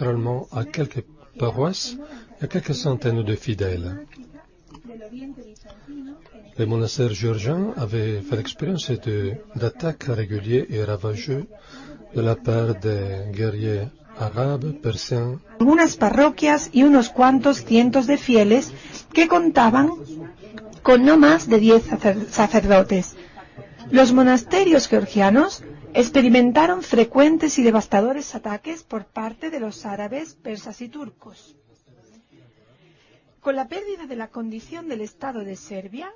centralement à quelques paroisses et à quelques centaines de fidèles. Les monastères géorgiens avaient fait l'expérience d'attaques régulières et ravageuses de la part des guerriers arabes, persians. Algunas parroquias y unos cuantos cientos de fieles que contaban con no más de 10 sacerdotes. Los monasterios georgianos experimentaron frecuentes y devastadores ataques por parte de los árabes, persas y turcos. Con la pérdida de la condición del Estado de Serbia,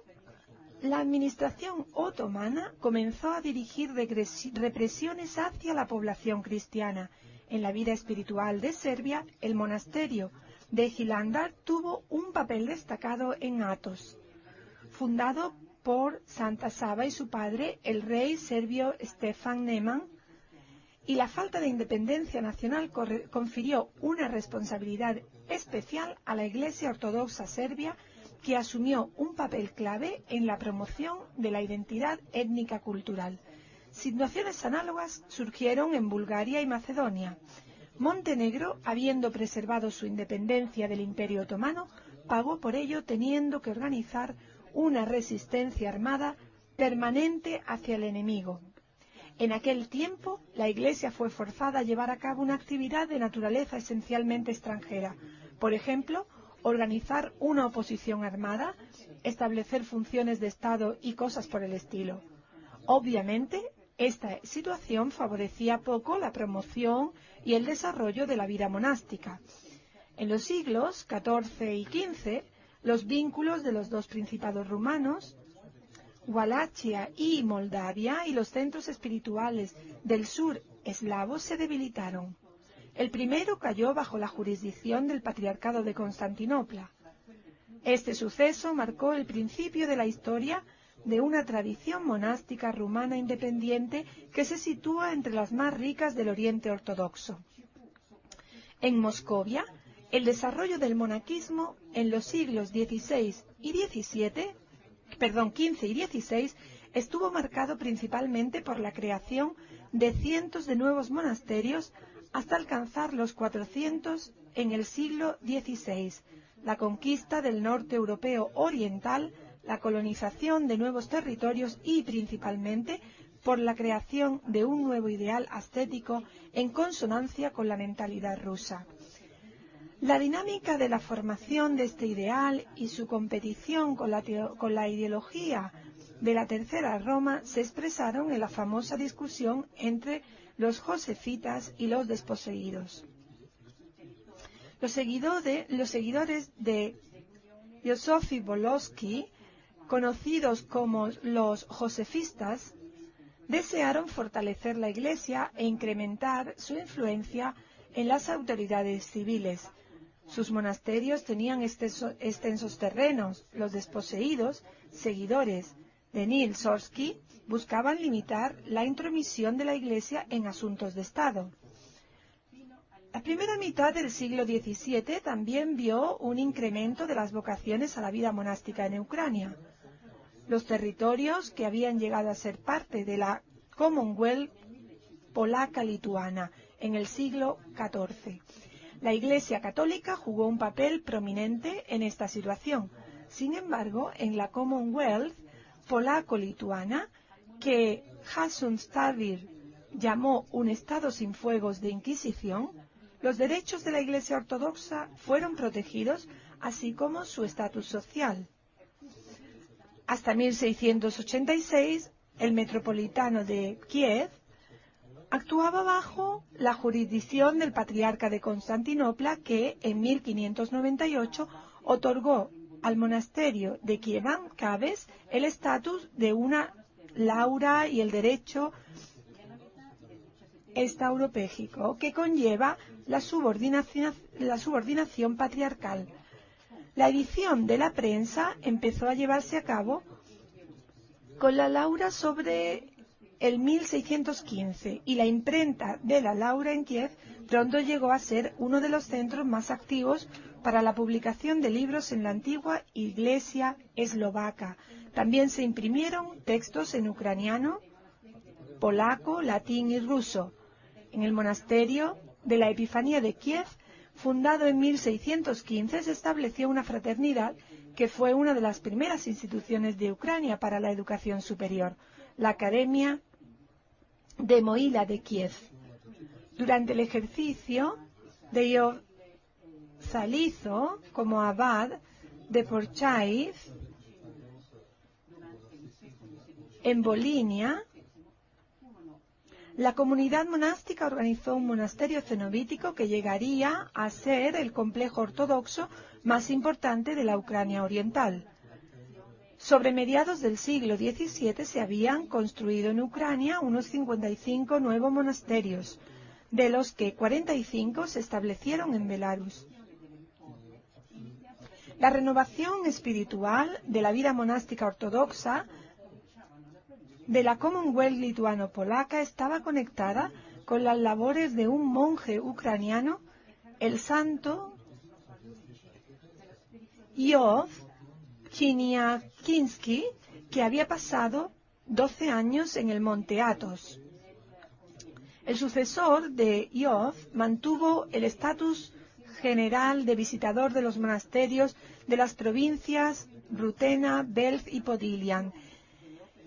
la administración otomana comenzó a dirigir represiones hacia la población cristiana. En la vida espiritual de Serbia, el monasterio de Hilandar tuvo un papel destacado en Athos, fundado por Santa Saba y su padre, el rey serbio Stefan Neman, y la falta de independencia nacional confirió una responsabilidad especial a la Iglesia Ortodoxa Serbia, que asumió un papel clave en la promoción de la identidad étnica cultural. Situaciones análogas surgieron en Bulgaria y Macedonia. Montenegro, habiendo preservado su independencia del Imperio Otomano, pagó por ello teniendo que organizar una resistencia armada permanente hacia el enemigo. En aquel tiempo, la Iglesia fue forzada a llevar a cabo una actividad de naturaleza esencialmente extranjera. Por ejemplo, organizar una oposición armada, establecer funciones de Estado y cosas por el estilo. Obviamente, esta situación favorecía poco la promoción y el desarrollo de la vida monástica. En los siglos XIV y XV, los vínculos de los dos principados rumanos, Wallachia y Moldavia, y los centros espirituales del sur eslavo se debilitaron. El primero cayó bajo la jurisdicción del Patriarcado de Constantinopla. Este suceso marcó el principio de la historia de una tradición monástica rumana independiente que se sitúa entre las más ricas del Oriente Ortodoxo. En Moscovia, el desarrollo del monaquismo en los siglos XVI y XV estuvo marcado principalmente por la creación de cientos de nuevos monasterios hasta alcanzar los 400 en el siglo XVI, la conquista del norte europeo oriental, la colonización de nuevos territorios y, principalmente, por la creación de un nuevo ideal ascético en consonancia con la mentalidad rusa. La dinámica de la formación de este ideal y su competición con la ideología de la Tercera Roma se expresaron en la famosa discusión entre los josefitas y los desposeídos. Los seguidores de Józef Wolski, conocidos como los josefistas, desearon fortalecer la Iglesia e incrementar su influencia en las autoridades civiles. Sus monasterios tenían extensos terrenos. Los desposeídos, seguidores de Nils Sorsky, buscaban limitar la intromisión de la Iglesia en asuntos de Estado. La primera mitad del siglo XVII también vio un incremento de las vocaciones a la vida monástica en Ucrania. Los territorios que habían llegado a ser parte de la Commonwealth polaca-lituana en el siglo XIV. La Iglesia Católica jugó un papel prominente en esta situación. Sin embargo, en la Commonwealth polaco-lituana, que Jason Stavir llamó un estado sin fuegos de Inquisición, los derechos de la Iglesia Ortodoxa fueron protegidos, así como su estatus social. Hasta 1686, el metropolitano de Kiev actuaba bajo la jurisdicción del Patriarca de Constantinopla, que en 1598 otorgó al monasterio de Kievan-Kabes el estatus de una laura y el derecho estauropégico que conlleva la subordinación patriarcal. La edición de la prensa empezó a llevarse a cabo con la laura sobre el 1615 y la imprenta de la Laura en Kiev pronto llegó a ser uno de los centros más activos para la publicación de libros en la antigua Iglesia eslovaca. También se imprimieron textos en ucraniano, polaco, latín y ruso. En el monasterio de la Epifanía de Kiev, fundado en 1615, se estableció una fraternidad que fue una de las primeras instituciones de Ucrania para la educación superior, la Academia de Mohyla de Kiev. Durante el ejercicio de Iov Zalizo como abad de Porchaïv, en Volinia, la comunidad monástica organizó un monasterio cenobítico que llegaría a ser el complejo ortodoxo más importante de la Ucrania oriental. Sobre mediados del siglo XVII se habían construido en Ucrania unos 55 nuevos monasterios, de los que 45 se establecieron en Belarus. La renovación espiritual de la vida monástica ortodoxa de la Commonwealth lituano-polaca estaba conectada con las labores de un monje ucraniano, el santo Iov Chiniakinsky, que había pasado 12 años en el monte Athos. El sucesor de Iov mantuvo el estatus general de visitador de los monasterios de las provincias Rutena, Belz y Podilian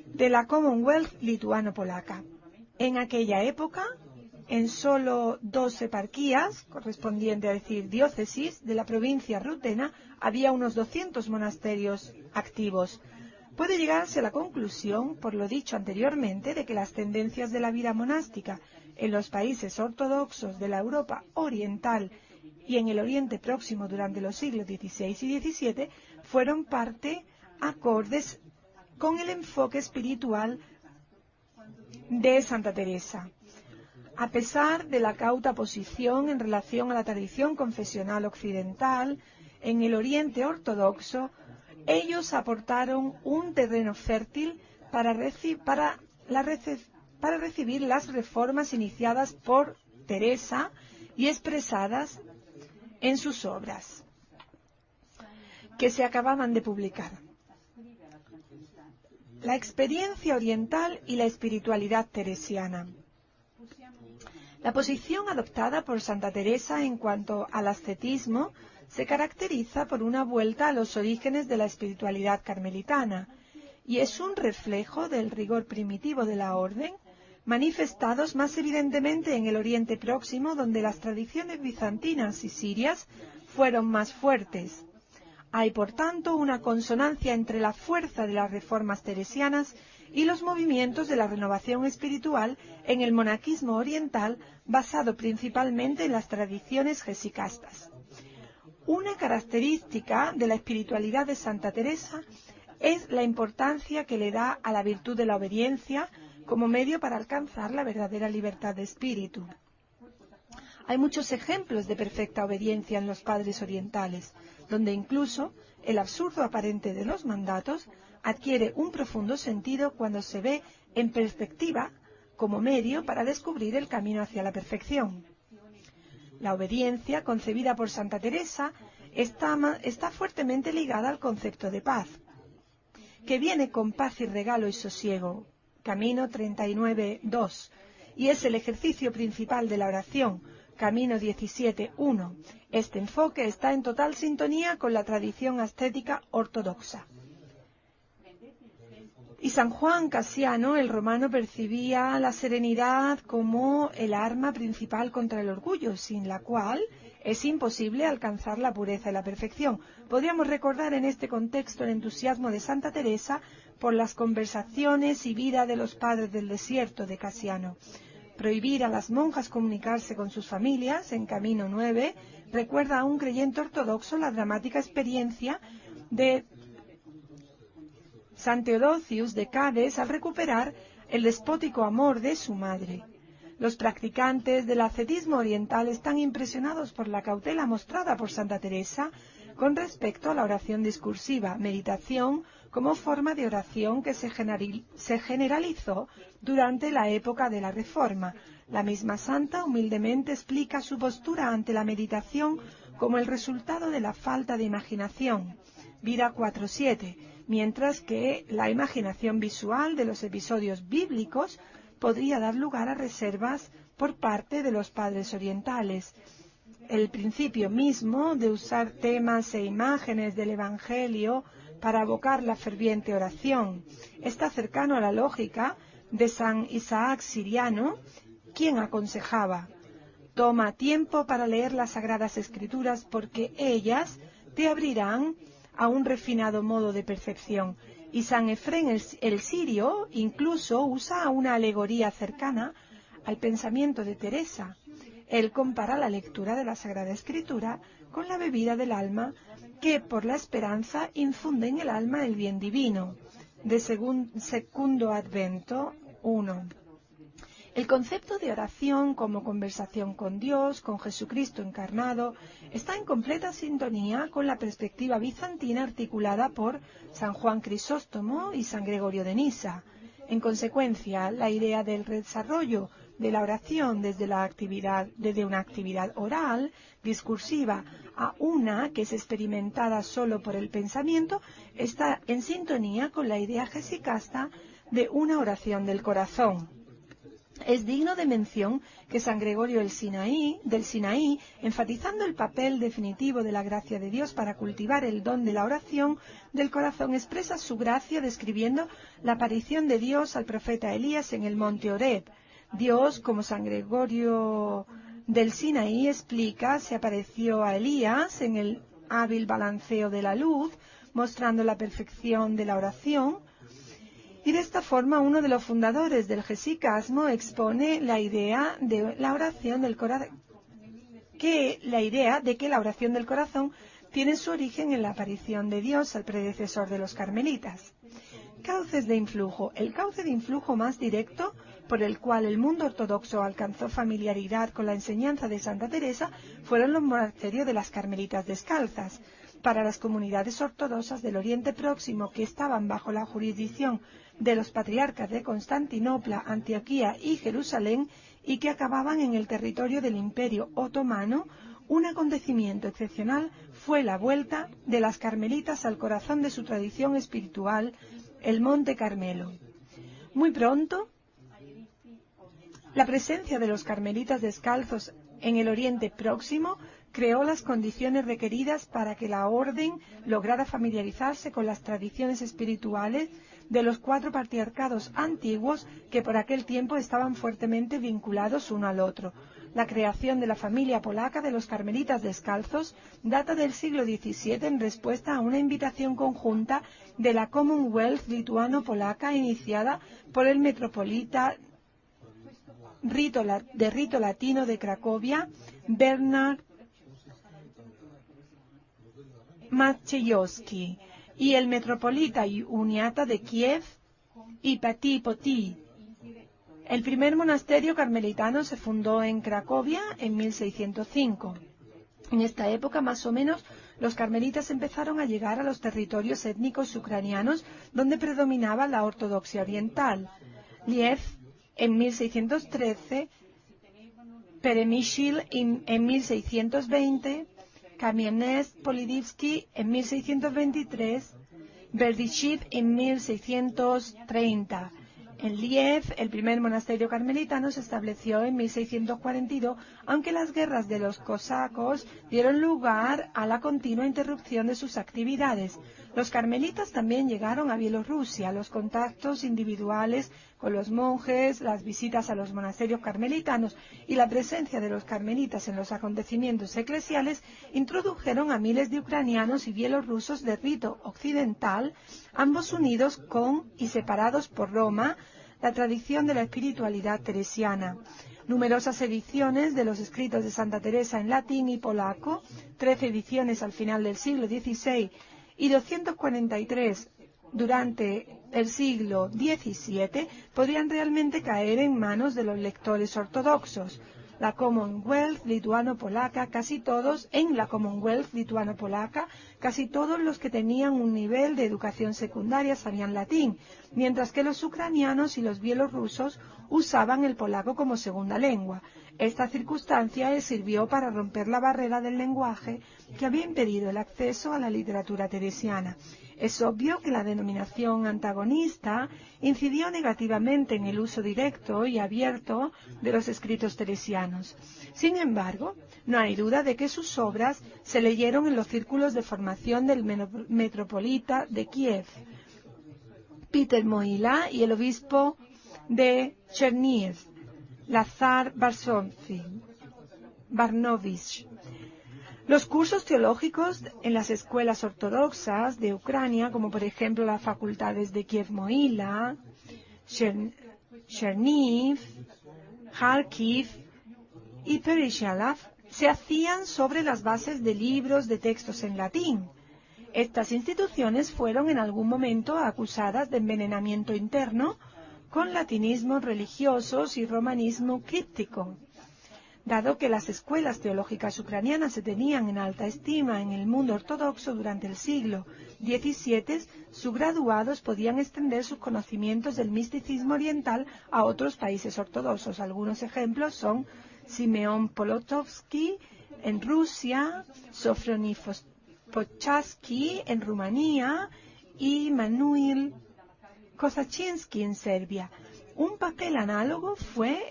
de la Commonwealth lituano-polaca. En aquella época, en solo 2 eparquías, correspondiente a decir diócesis, de la provincia rutena, había unos 200 monasterios activos. Puede llegarse a la conclusión, por lo dicho anteriormente, de que las tendencias de la vida monástica en los países ortodoxos de la Europa oriental y en el Oriente Próximo durante los siglos XVI y XVII fueron parte acordes con el enfoque espiritual de Santa Teresa. A pesar de la cauta posición en relación a la tradición confesional occidental, en el Oriente Ortodoxo, ellos aportaron un terreno fértil para recibir las reformas iniciadas por Teresa y expresadas en sus obras, que se acababan de publicar. La experiencia oriental y la espiritualidad teresiana. La posición adoptada por Santa Teresa en cuanto al ascetismo se caracteriza por una vuelta a los orígenes de la espiritualidad carmelitana y es un reflejo del rigor primitivo de la orden, manifestados más evidentemente en el Oriente Próximo, donde las tradiciones bizantinas y sirias fueron más fuertes. Hay, por tanto, una consonancia entre la fuerza de las reformas teresianas y los movimientos de la renovación espiritual en el monaquismo oriental, basado principalmente en las tradiciones jesicastas. Una característica de la espiritualidad de Santa Teresa es la importancia que le da a la virtud de la obediencia como medio para alcanzar la verdadera libertad de espíritu. Hay muchos ejemplos de perfecta obediencia en los padres orientales, donde incluso el absurdo aparente de los mandatos adquiere un profundo sentido cuando se ve en perspectiva como medio para descubrir el camino hacia la perfección. La obediencia, concebida por Santa Teresa, está fuertemente ligada al concepto de paz, que viene con paz y regalo y sosiego, Camino 39.2, y es el ejercicio principal de la oración, Camino 17.1. Este enfoque está en total sintonía con la tradición ascética ortodoxa. Y San Juan Casiano, el romano, percibía la serenidad como el arma principal contra el orgullo, sin la cual es imposible alcanzar la pureza y la perfección. Podríamos recordar en este contexto el entusiasmo de Santa Teresa por las conversaciones y vida de los padres del desierto de Casiano. Prohibir a las monjas comunicarse con sus familias, en Camino 9, recuerda a un creyente ortodoxo la dramática experiencia de San Teodosius de Cádiz al recuperar el despótico amor de su madre. Los practicantes del ascetismo oriental están impresionados por la cautela mostrada por Santa Teresa con respecto a la oración discursiva, meditación como forma de oración que se generalizó durante la época de la Reforma. La misma santa humildemente explica su postura ante la meditación como el resultado de la falta de imaginación, Vida 4.7, mientras que la imaginación visual de los episodios bíblicos podría dar lugar a reservas por parte de los padres orientales. El principio mismo de usar temas e imágenes del Evangelio para evocar la ferviente oración está cercano a la lógica de San Isaac Siriano, quien aconsejaba: toma tiempo para leer las Sagradas Escrituras porque ellas te abrirán a un refinado modo de percepción. Y San Efrén el Sirio incluso usa una alegoría cercana al pensamiento de Teresa. Él compara la lectura de la Sagrada Escritura con la bebida del alma que por la esperanza infunde en el alma el bien divino. De Segundo Advento 1. El concepto de oración como conversación con Dios, con Jesucristo encarnado, está en completa sintonía con la perspectiva bizantina articulada por San Juan Crisóstomo y San Gregorio de Nisa. En consecuencia, la idea del desarrollo de la oración desde una actividad oral, discursiva, a una que es experimentada solo por el pensamiento, está en sintonía con la idea jesicasta de una oración del corazón. Es digno de mención que San Gregorio del Sinaí, enfatizando el papel definitivo de la gracia de Dios para cultivar el don de la oración del corazón, expresa su gracia describiendo la aparición de Dios al profeta Elías en el monte Horeb. Dios, como San Gregorio del Sinaí explica, se apareció a Elías en el hábil balanceo de la luz, mostrando la perfección de la oración. Y de esta forma uno de los fundadores del jesicasmo expone la idea de la oración del corazón, que la oración del corazón tiene su origen en la aparición de Dios al predecesor de los carmelitas. Cauces de influjo. El cauce de influjo más directo por el cual el mundo ortodoxo alcanzó familiaridad con la enseñanza de Santa Teresa fueron los monasterios de las Carmelitas Descalzas. Para las comunidades ortodoxas del Oriente Próximo que estaban bajo la jurisdicción de los patriarcas de Constantinopla, Antioquía y Jerusalén y que acababan en el territorio del Imperio Otomano, un acontecimiento excepcional fue la vuelta de las carmelitas al corazón de su tradición espiritual, el Monte Carmelo. Muy pronto, la presencia de los carmelitas descalzos en el Oriente Próximo creó las condiciones requeridas para que la orden lograra familiarizarse con las tradiciones espirituales de los 4 patriarcados antiguos que por aquel tiempo estaban fuertemente vinculados uno al otro. La creación de la familia polaca de los carmelitas descalzos data del siglo XVII en respuesta a una invitación conjunta de la Commonwealth lituano-polaca iniciada por el metropolita de rito latino de Cracovia, Bernard Maciejowski, y el metropolita uniata de Kiev, Ipatí Potí. El primer monasterio carmelitano se fundó en Cracovia en 1605. En esta época, más o menos, los carmelitas empezaron a llegar a los territorios étnicos ucranianos donde predominaba la ortodoxia oriental. Liev en 1613, Peremyshil en 1620, Kamianets-Podilsky en 1623, Berdichev en 1630. En Liev, el primer monasterio carmelitano se estableció en 1642, aunque las guerras de los cosacos dieron lugar a la continua interrupción de sus actividades. Los carmelitas también llegaron a Bielorrusia. Los contactos individuales con los monjes, las visitas a los monasterios carmelitanos y la presencia de los carmelitas en los acontecimientos eclesiales introdujeron a miles de ucranianos y bielorrusos de rito occidental, ambos unidos con y separados por Roma, la tradición de la espiritualidad teresiana. Numerosas ediciones de los escritos de Santa Teresa en latín y polaco, 13 ediciones al final del siglo XVI y 243 durante el siglo XVII, podrían realmente caer en manos de los lectores ortodoxos. La Commonwealth lituano-polaca, casi todos los que tenían un nivel de educación secundaria sabían latín, mientras que los ucranianos y los bielorrusos usaban el polaco como segunda lengua. Esta circunstancia les sirvió para romper la barrera del lenguaje que había impedido el acceso a la literatura teresiana. Es obvio que la denominación antagonista incidió negativamente en el uso directo y abierto de los escritos teresianos. Sin embargo, no hay duda de que sus obras se leyeron en los círculos de formación del metropolita de Kiev, Peter Mohyla, y el obispo de Chernihiv, Lazar Barnovich. Los cursos teológicos en las escuelas ortodoxas de Ucrania, como por ejemplo las facultades de Kiev Mohyla, Chernihiv, Kharkiv y Pereshalaf, se hacían sobre las bases de libros de textos en latín. Estas instituciones fueron en algún momento acusadas de envenenamiento interno con latinismos religiosos y romanismo críptico. Dado que las escuelas teológicas ucranianas se tenían en alta estima en el mundo ortodoxo durante el siglo XVII, sus graduados podían extender sus conocimientos del misticismo oriental a otros países ortodoxos. Algunos ejemplos son Simeón Polotovsky en Rusia, Sofroni Podcharsky en Rumanía y Manuel Kozaczynski en Serbia. Un papel análogo fue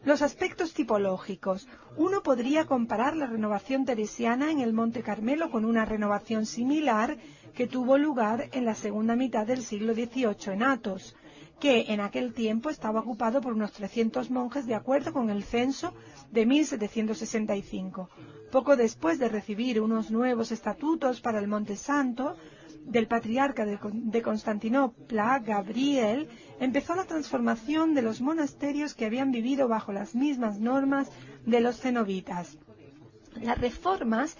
los aspectos tipológicos. Uno podría comparar la renovación teresiana en el Monte Carmelo con una renovación similar que tuvo lugar en la segunda mitad del siglo XVIII en Athos, que en aquel tiempo estaba ocupado por unos 300 monjes de acuerdo con el censo de 1765. Poco después de recibir unos nuevos estatutos para el Monte Santo del patriarca de Constantinopla, Gabriel, empezó la transformación de los monasterios que habían vivido bajo las mismas normas de los cenobitas. Las reformas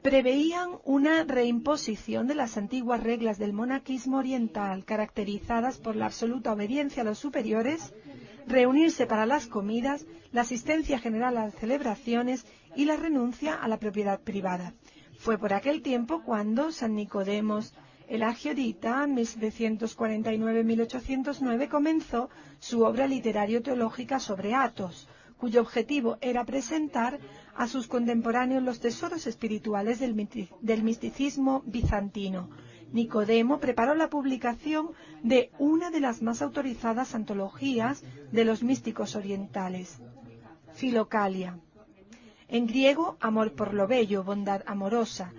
preveían una reimposición de las antiguas reglas del monaquismo oriental, caracterizadas por la absoluta obediencia a los superiores, reunirse para las comidas, la asistencia general a las celebraciones y la renuncia a la propiedad privada. Fue por aquel tiempo cuando San Nicodemos el Agiorita, en 1749-1809, comenzó su obra literario-teológica sobre Athos, cuyo objetivo era presentar a sus contemporáneos los tesoros espirituales del misticismo bizantino. Nicodemo preparó la publicación de una de las más autorizadas antologías de los místicos orientales, Filocalia. En griego, Amor por lo bello, bondad amorosa.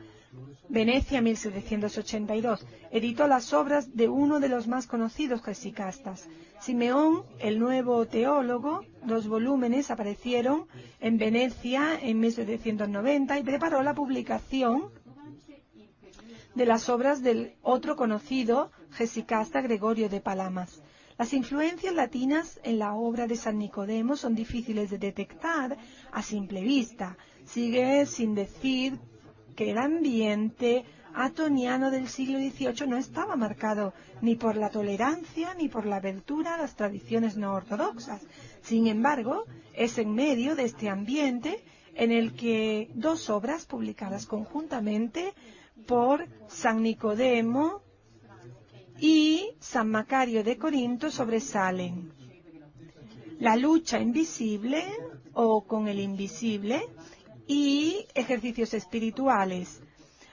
Venecia, 1782. Editó las obras de uno de los más conocidos jesicastas. Simeón, el nuevo teólogo, 2 volúmenes aparecieron en Venecia en 1790 y preparó la publicación de las obras del otro conocido jesicasta, Gregorio de Palamas. Las influencias latinas en la obra de San Nicodemo son difíciles de detectar a simple vista. Sigue sin decir que el ambiente atoniano del siglo XVIII no estaba marcado ni por la tolerancia ni por la apertura a las tradiciones no ortodoxas. Sin embargo, es en medio de este ambiente en el que 2 obras publicadas conjuntamente por San Nicodemo y San Macario de Corinto sobresalen. La lucha invisible o con el invisible y ejercicios espirituales.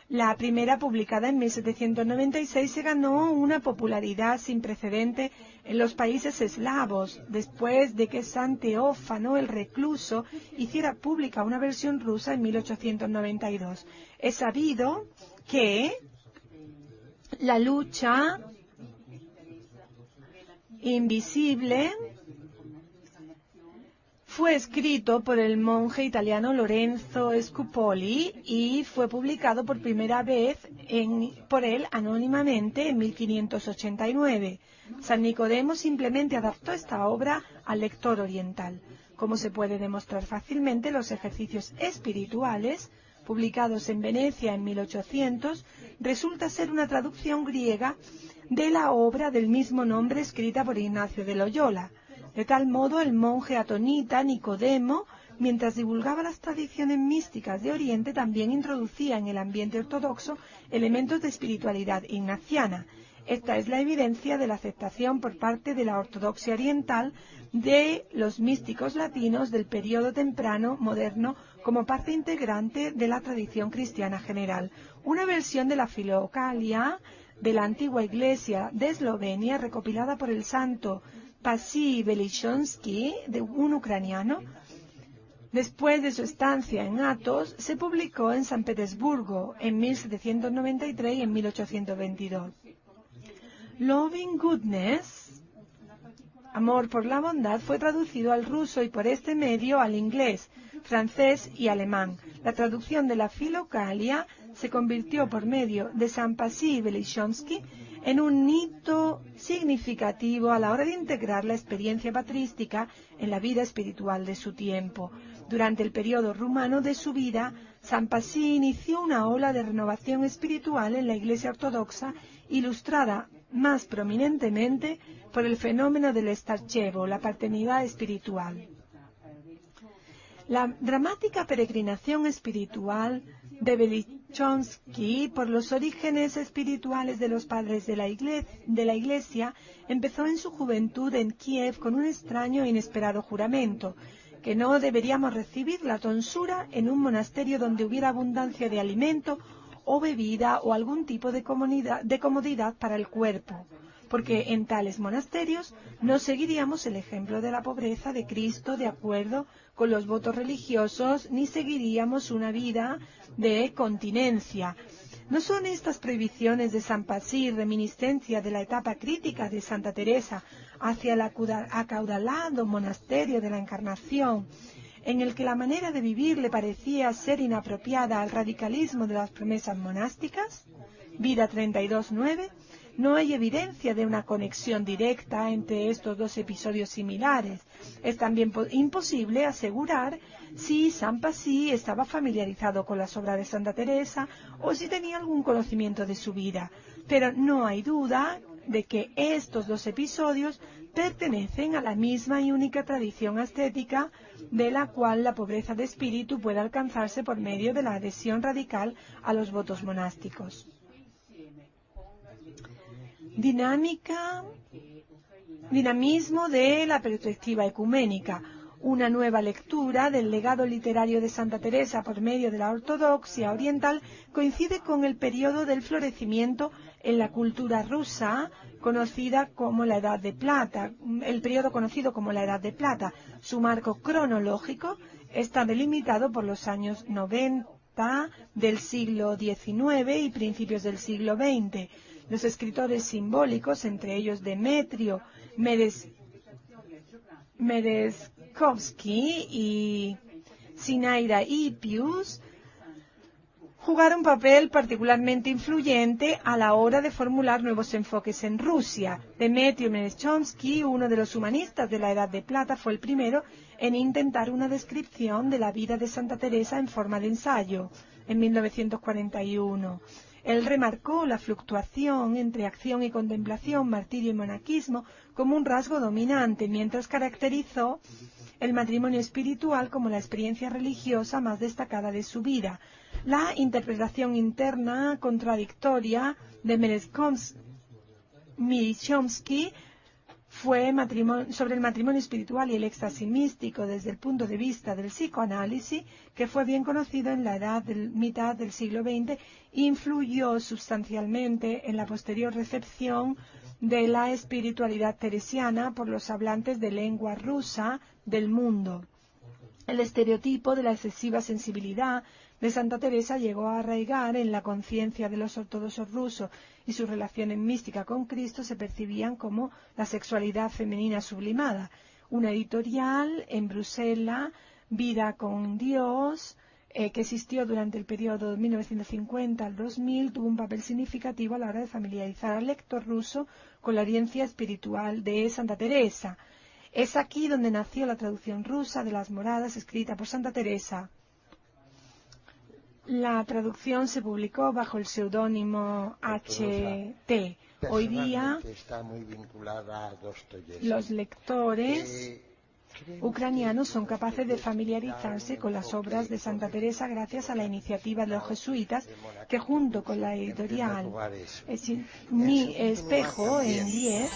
La primera, publicada en 1796, se ganó una popularidad sin precedente en los países eslavos, después de que San Teófano el Recluso hiciera pública una versión rusa en 1892. Es sabido que la lucha invisible fue escrito por el monje italiano Lorenzo Scupoli y fue publicado por primera vez por él anónimamente en 1589. San Nicodemo simplemente adaptó esta obra al lector oriental. Como se puede demostrar fácilmente, los ejercicios espirituales, publicados en Venecia en 1800, resulta ser una traducción griega de la obra del mismo nombre escrita por Ignacio de Loyola. De tal modo, el monje atonita Nicodemo, mientras divulgaba las tradiciones místicas de Oriente, también introducía en el ambiente ortodoxo elementos de espiritualidad ignaciana. Esta es la evidencia de la aceptación por parte de la ortodoxia oriental de los místicos latinos del periodo temprano moderno como parte integrante de la tradición cristiana general. Una versión de la Filocalia de la antigua iglesia de Eslovenia, recopilada por el santo Pasí Velishonsky, un ucraniano, después de su estancia en Athos, se publicó en San Petersburgo en 1793 y en 1822. Loving Goodness, amor por la bondad, fue traducido al ruso y por este medio al inglés, francés y alemán. La traducción de la Filocalia se convirtió por medio de San Pasí Velishonsky en un hito significativo a la hora de integrar la experiencia patrística en la vida espiritual de su tiempo. Durante el periodo rumano de su vida, San Pasí inició una ola de renovación espiritual en la Iglesia ortodoxa, ilustrada más prominentemente por el fenómeno del starchevo, la paternidad espiritual. La dramática peregrinación espiritual de Velishonsky por los orígenes espirituales de los padres de la Iglesia empezó en su juventud en Kiev con un extraño e inesperado juramento, que no deberíamos recibir la tonsura en un monasterio donde hubiera abundancia de alimento o bebida o algún tipo de comodidad para el cuerpo, porque en tales monasterios no seguiríamos el ejemplo de la pobreza de Cristo de acuerdo con los votos religiosos, ni seguiríamos una vida de continencia. ¿No son estas prohibiciones de San Pasí reminiscencia de la etapa crítica de Santa Teresa hacia el acaudalado monasterio de la Encarnación, en el que la manera de vivir le parecía ser inapropiada al radicalismo de las promesas monásticas? Vida 32.9. No hay evidencia de una conexión directa entre estos dos episodios similares. Es también imposible asegurar si San Pasí estaba familiarizado con las obras de Santa Teresa o si tenía algún conocimiento de su vida. Pero no hay duda de que estos dos episodios pertenecen a la misma y única tradición ascética, de la cual la pobreza de espíritu puede alcanzarse por medio de la adhesión radical a los votos monásticos. Dinamismo de la perspectiva ecuménica. Una nueva lectura del legado literario de Santa Teresa por medio de la ortodoxia oriental coincide con el periodo del florecimiento en la cultura rusa, conocida como la Edad de Plata, el periodo conocido como la Edad de Plata. Su marco cronológico está delimitado por los años 90 del siglo XIX y principios del siglo XX. Los escritores simbólicos, entre ellos Demetrio Merezhkovsky y Sinaida Hippius, jugaron un papel particularmente influyente a la hora de formular nuevos enfoques en Rusia. Demetrio Merezhkovsky, uno de los humanistas de la Edad de Plata, fue el primero en intentar una descripción de la vida de Santa Teresa en forma de ensayo, en 1941. Él remarcó la fluctuación entre acción y contemplación, martirio y monaquismo como un rasgo dominante, mientras caracterizó el matrimonio espiritual como la experiencia religiosa más destacada de su vida. La interpretación interna contradictoria de Merezhkovsky fue sobre el matrimonio espiritual y el éxtasis místico desde el punto de vista del psicoanálisis, que fue bien conocido en la mitad del siglo XX, influyó sustancialmente en la posterior recepción de la espiritualidad teresiana por los hablantes de lengua rusa del mundo. El estereotipo de la excesiva sensibilidad de Santa Teresa llegó a arraigar en la conciencia de los ortodoxos rusos y sus relaciones místicas con Cristo se percibían como la sexualidad femenina sublimada. Una editorial en Bruselas, Vida con Dios, que existió durante el periodo de 1950 al 2000, tuvo un papel significativo a la hora de familiarizar al lector ruso con la herencia espiritual de Santa Teresa. Es aquí donde nació la traducción rusa de las moradas escrita por Santa Teresa. La traducción se publicó bajo el seudónimo H.T. Hoy día, los lectores ucranianos son capaces de familiarizarse con las obras de Santa Teresa gracias a la iniciativa de los jesuitas que, junto con la editorial Espejo en 10,